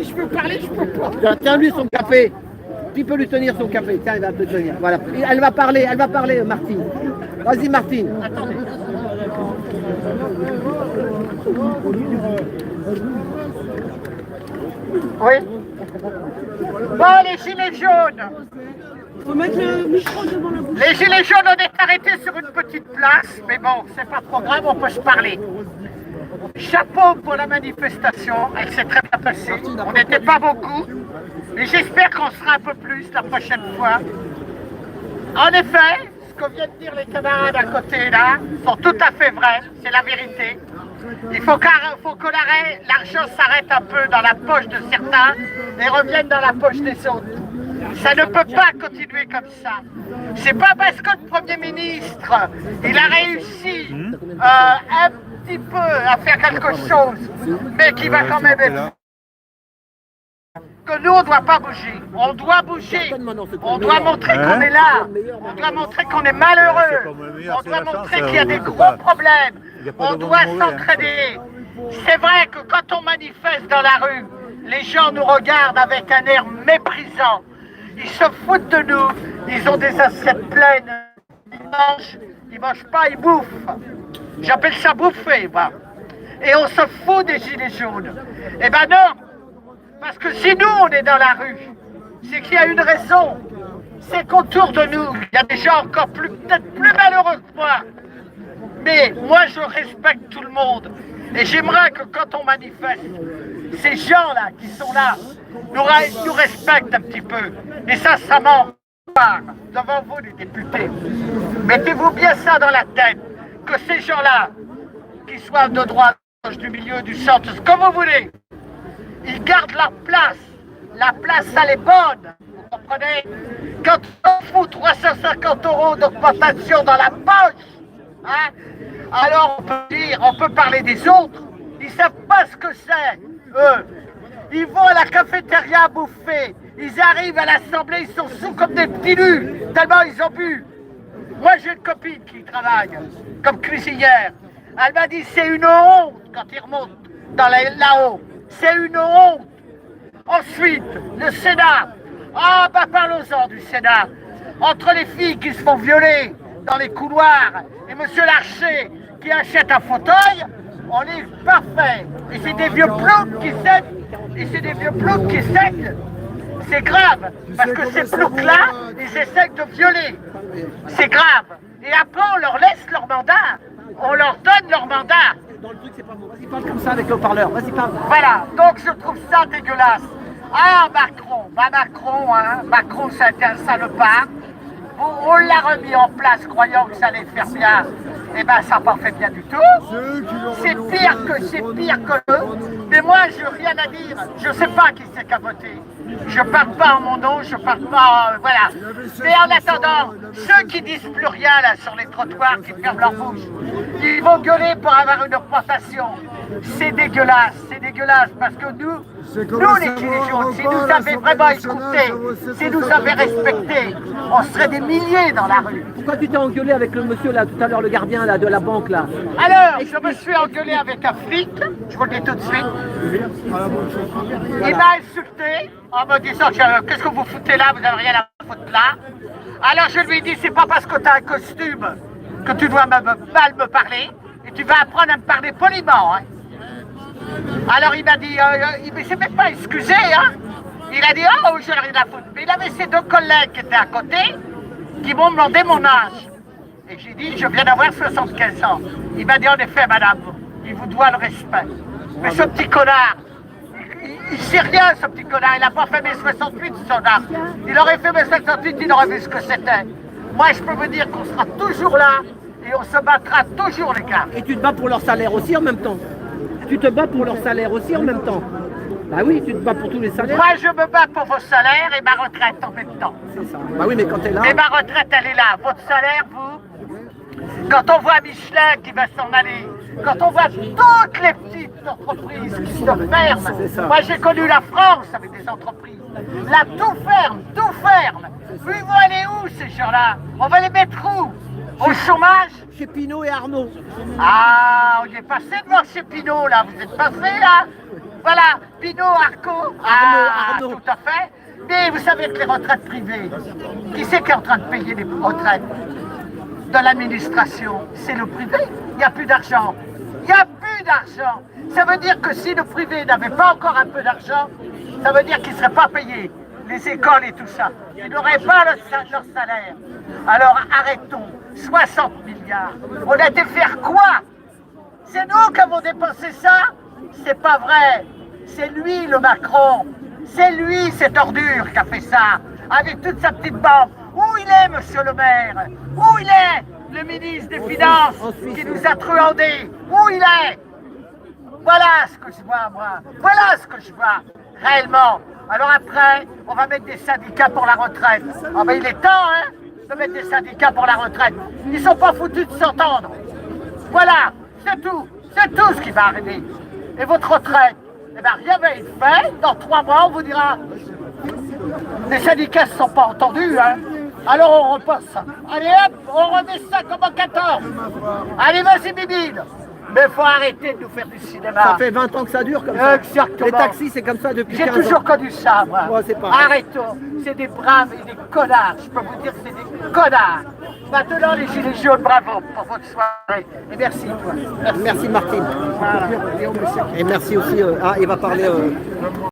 si je peux parler, je peux pas. Tiens-lui son café. Tu peux lui tenir son café. Tiens, il va te tenir. Voilà. Elle va parler, Martine. Vas-y, Martine. Attendez. Oui. Bon, les gilets jaunes. Faut mettre le micro devant la bouche. Les gilets jaunes, on est arrêtés sur une petite place, mais bon, c'est pas trop grave, on peut se parler. Chapeau pour la manifestation, elle s'est très bien passée. On n'était pas beaucoup, et j'espère qu'on sera un peu plus la prochaine fois. En effet, ce que viennent de dire les camarades à côté là, sont tout à fait vrais, c'est la vérité. Il faut que l'argent s'arrête un peu dans la poche de certains et revienne dans la poche des autres. Ça ne peut pas continuer comme ça. C'est pas parce que le Premier ministre, il a réussi un petit peu à faire quelque chose, mais qu'il va quand même être... Que nous, on ne doit pas bouger. On doit bouger. On doit montrer qu'on est là. On doit montrer qu'on est malheureux. On doit montrer qu'il y a des gros problèmes. On doit s'entraider. C'est vrai que quand on manifeste dans la rue, les gens nous regardent avec un air méprisant. Ils se foutent de nous. Ils ont des assiettes pleines. Ils mangent pas, ils bouffent. J'appelle ça bouffer, moi. Et on se fout des gilets jaunes. Eh ben non. Parce que si nous, on est dans la rue, c'est qu'il y a une raison. C'est qu'autour de nous, il y a des gens encore peut-être plus malheureux que moi. Mais moi, je respecte tout le monde. Et j'aimerais que quand on manifeste, ces gens-là qui sont là, nous respectent un petit peu. Et ça m'en parle devant vous, les députés. Mettez-vous bien ça dans la tête, que ces gens-là, qu'ils soient de droite, de gauche, du milieu, du centre, ce que vous voulez, ils gardent leur place. La place, elle est bonne. Vous comprenez? Quand on fout 350 € d'augmentation dans la poche, hein, alors on peut parler des autres. Ils ne savent pas ce que c'est, eux. Ils vont à la cafétéria bouffer. Ils arrivent à l'Assemblée, ils sont sous comme des petits lus, tellement ils ont bu. Moi, j'ai une copine qui travaille comme cuisinière. Elle m'a dit, c'est une honte quand ils remontent là-haut. C'est une honte. Ensuite, le Sénat. Ah, bah parlons-en du Sénat. Entre les filles qui se font violer dans les couloirs et Monsieur Larcher qui achète un fauteuil, on est parfait. Et c'est des vieux ploucs qui saignent. C'est grave, parce que ces ploucs-là, ils essaient de violer. C'est grave. Et après, on leur laisse leur mandat. On leur donne leur mandat. Dans le truc, c'est pas bon. Vas-y, parle comme ça avec le haut-parleur. Vas-y, parle. Voilà, donc je trouve ça dégueulasse. Ah, Macron, Macron, c'est un salopard. On l'a remis en place croyant que ça allait faire bien. Eh ben, ça n'a pas fait bien du tout. C'est pire que eux. Mais moi, je n'ai rien à dire. Je ne sais pas qui c'est qu'à voter. Je ne parle pas en mon nom, je ne parle pas... voilà. Mais en attendant, ceux qui disent plus rien là sur les trottoirs, qui ferment leur bouche, ils vont gueuler pour avoir une augmentation. C'est dégueulasse, parce que nous les gilets jaunes, si nous avaient vraiment écouté, si nous avaient respecté, on serait des milliers dans la rue. Pourquoi tu t'es engueulé avec le monsieur là, tout à l'heure, le gardien là, de la banque là? Alors, je me suis engueulé avec un flic, je vous le dis tout de suite. Il m'a insulté en me disant, qu'est-ce que vous foutez là, vous n'avez rien à foutre là. Alors je lui ai dit, c'est pas parce que tu as un costume que tu dois mal me parler, et tu vas apprendre à me parler poliment. Hein. Alors il m'a dit, il ne s'est même pas excusé, hein. Il a dit, oh, je n'ai rien à foutre. Mais il avait ses deux collègues qui étaient à côté, qui m'ont demandé mon âge. Et j'ai dit, je viens d'avoir 75 ans. Il m'a dit, en effet, madame, il vous doit le respect. Mais ce petit connard, il sait rien, ce petit connard. Il n'a pas fait mes 68, son âge. Il aurait fait mes 68, il aurait vu ce que c'était. Moi, je peux vous dire qu'on sera toujours là et on se battra toujours, les gars. Et tu te bats pour leur salaire aussi en même temps? Tu te bats pour leur salaire aussi en même temps? Bah oui, tu te bats pour tous les salaires. Moi, je me bats pour vos salaires et ma retraite en même temps. C'est ça. Bah oui, mais quand t'es là... Et ma retraite, elle est là. Votre salaire, vous? Quand on voit Michelin qui va s'en aller, quand on voit toutes les petites entreprises qui se ferment. Moi, j'ai connu la France avec des entreprises. Là, tout ferme, tout ferme. Ils vont aller où, ces gens-là? On va les mettre où? Au chômage? Chez Pinault et Arnaud. Ah, on y est passé devant chez Pinault, là. Vous êtes passé, là? Voilà, Pinot, Arco, Arnaud. tout à fait. Mais vous savez que les retraites privées, qui c'est qui est en train de payer les retraites de l'administration? C'est le privé. Il n'y a plus d'argent. Il n'y a plus d'argent. Ça veut dire que si le privé n'avait pas encore un peu d'argent, ça veut dire qu'il ne serait pas payé. Les écoles et tout ça. Ils n'auraient pas leur salaire. Alors arrêtons. 60 milliards. On a été faire quoi? C'est nous qui avons dépensé ça? C'est pas vrai. C'est lui, le Macron. C'est lui, cette ordure, qui a fait ça. Avec toute sa petite bande. Où il est, monsieur le maire? Où il est, le ministre des Finances, qui nous a truandés? Où il est? Voilà ce que je vois, moi. Voilà ce que je vois, réellement. Alors après, on va mettre des syndicats pour la retraite. Ah ben il est temps, hein, de mettre des syndicats pour la retraite. Ils sont pas foutus de s'entendre. Voilà, c'est tout. C'est tout ce qui va arriver. Et votre retraite, eh ben rien va être fait. Dans 3 mois, on vous dira, les syndicats ne se sont pas entendus, hein. Alors on repasse. Allez hop, on remet ça comme en 14. Allez, vas-y, Bibine. Mais il faut arrêter de nous faire du cinéma. Ça fait 20 ans que ça dure comme ça. Exactement. Les taxis, c'est comme ça depuis 15 J'ai ans. toujours connu ça, moi. Ouais, c'est pareil. Arrêtons. C'est des braves et des connards. Je peux vous dire que c'est des connards. Maintenant, les gilets jaunes, bravo pour votre soirée. Et merci, toi. Merci Martine. Voilà. Et merci aussi. Il va parler.